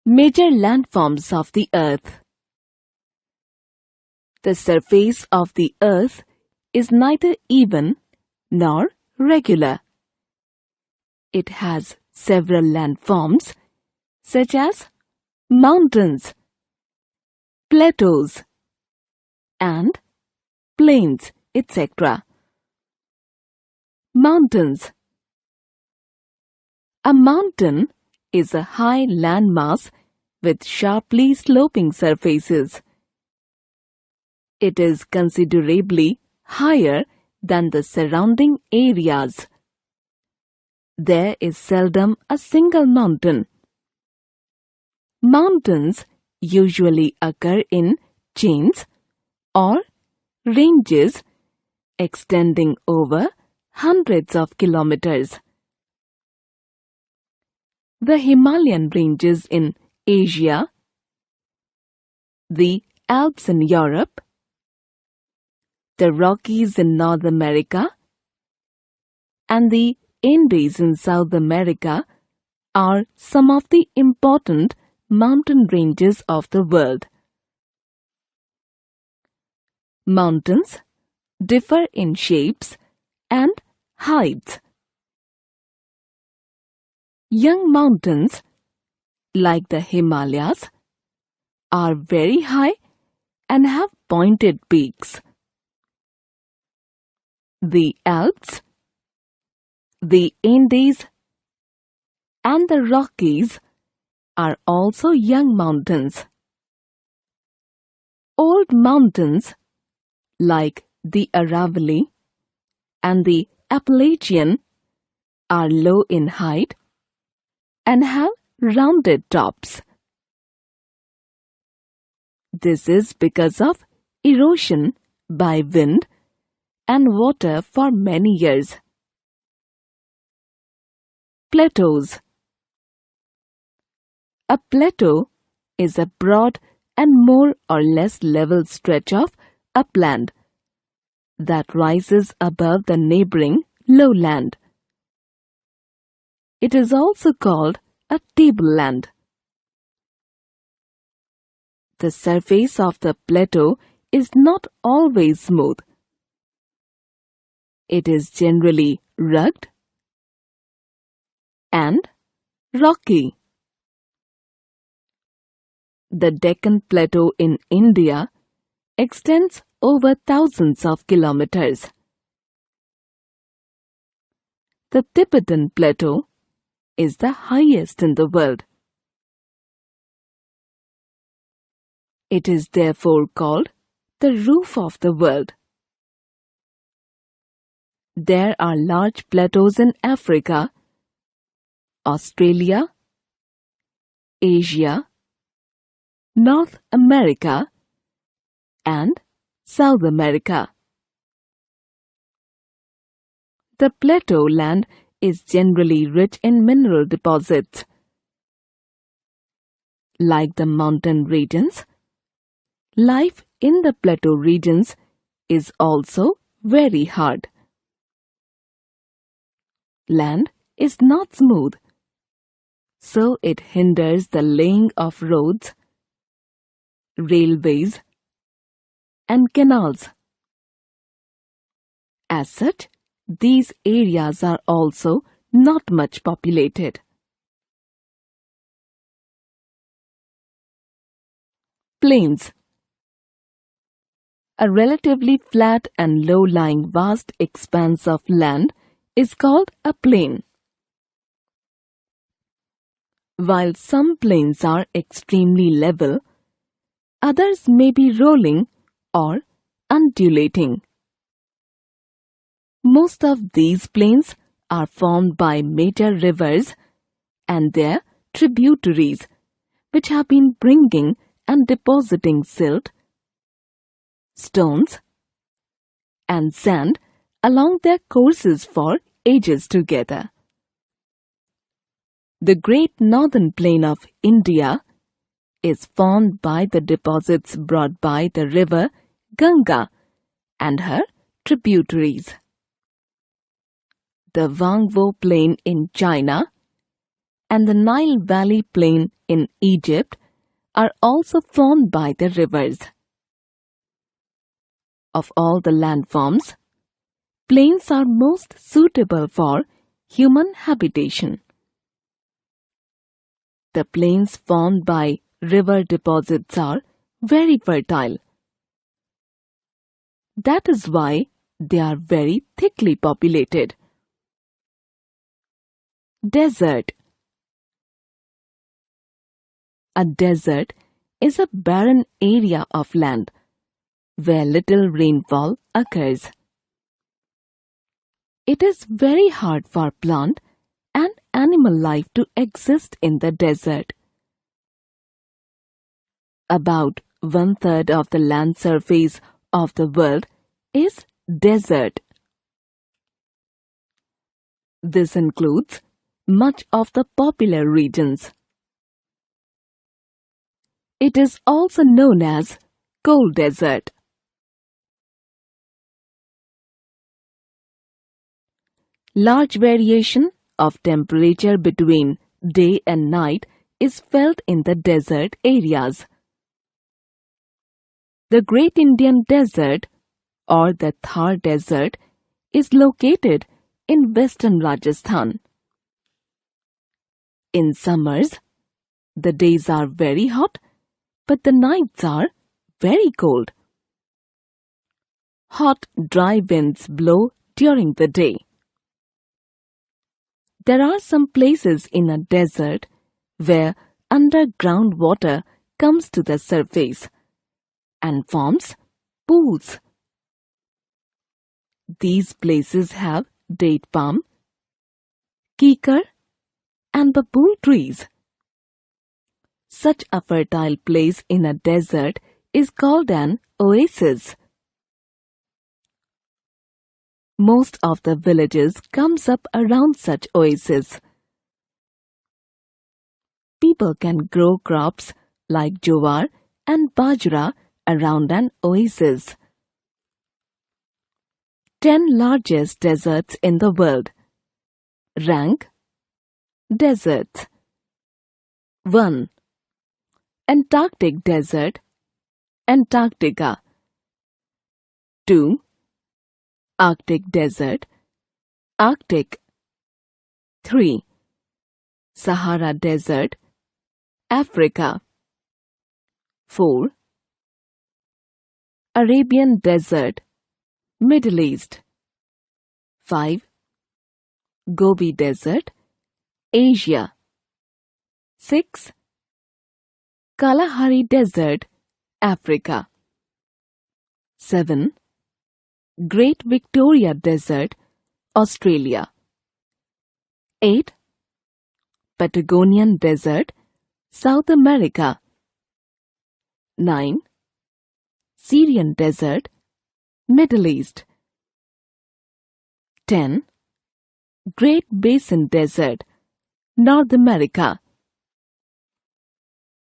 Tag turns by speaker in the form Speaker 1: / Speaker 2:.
Speaker 1: Major landforms of the Earth. The surface of the Earth is neither even nor regular. It has several landforms such as mountains, plateaus, and plains, etc. Mountains. A mountain is a high landmass with sharply sloping surfaces. It is considerably higher than the surrounding areas. There is seldom a single mountain. Mountains usually occur in chains or ranges extending over hundreds of kilometers. The Himalayan ranges in Asia, the Alps in Europe, the Rockies in North America, and the Andes in South America are some of the important mountain ranges of the world. Mountains differ in shapes and heights. Young mountains, like the Himalayas, are very high and have pointed peaks. The Alps, the Andes, and the Rockies are also young mountains. Old mountains, like the Aravalli and the Appalachian, are low in height and have rounded tops. This is because of erosion by wind and water for many years. Plateaus. A plateau is a broad and more or less level stretch of upland that rises above the neighboring lowland. It is also called a tableland. The surface of the plateau is not always smooth. It is generally rugged and rocky. The Deccan Plateau in India extends over thousands of kilometers. The Tibetan Plateau is the highest in the world. It is therefore called the roof of the world. There are large plateaus in Africa, Australia, Asia, North America, and South America. The plateau land is generally rich in mineral deposits. Like the mountain regions, life in the plateau regions is also very hard. Land is not smooth, so it hinders the laying of roads, railways, and canals. As such, these areas are also not much populated. Plains. A relatively flat and low-lying vast expanse of land is called a plain. While some plains are extremely level, others may be rolling or undulating. Most of these plains are formed by major rivers and their tributaries, which have been bringing and depositing silt, stones, and sand along their courses for ages together. The Great Northern Plain of India is formed by the deposits brought by the river Ganga and her tributaries. The Wangbo Plain in China and the Nile Valley Plain in Egypt are also formed by the rivers. Of all the landforms, plains are most suitable for human habitation. The plains formed by river deposits are very fertile. That is why they are very thickly populated. Desert. A desert is a barren area of land where little rainfall occurs. It is very hard for plant and animal life to exist in the desert. About 1/3 of the land surface of the world is desert. This includes much of the popular regions. It is also known as cold desert. Large variation of temperature between day and night is felt in the desert areas. The Great Indian Desert or the Thar Desert is located in western Rajasthan. In summers, the days are very hot, but the nights are very cold. Hot, dry winds blow during the day. There are some places in a desert where underground water comes to the surface and forms pools. These places have date palm, kikar, and babool trees. Such a fertile place in a desert is called an oasis. Most of the villages comes up around such oases. People can grow crops like jowar and bajra around an oasis. 10 largest deserts in the world. Rank. Deserts. 1. Antarctic Desert, Antarctica. 2. Arctic Desert, Arctic. 3. Sahara Desert, Africa. 4. Arabian Desert, Middle East. 5. Gobi Desert, Asia. 6. Kalahari Desert, Africa. 7. Great Victoria Desert, Australia. 8. Patagonian Desert, South America. 9. Syrian Desert, Middle East. 10. Great Basin Desert, North America.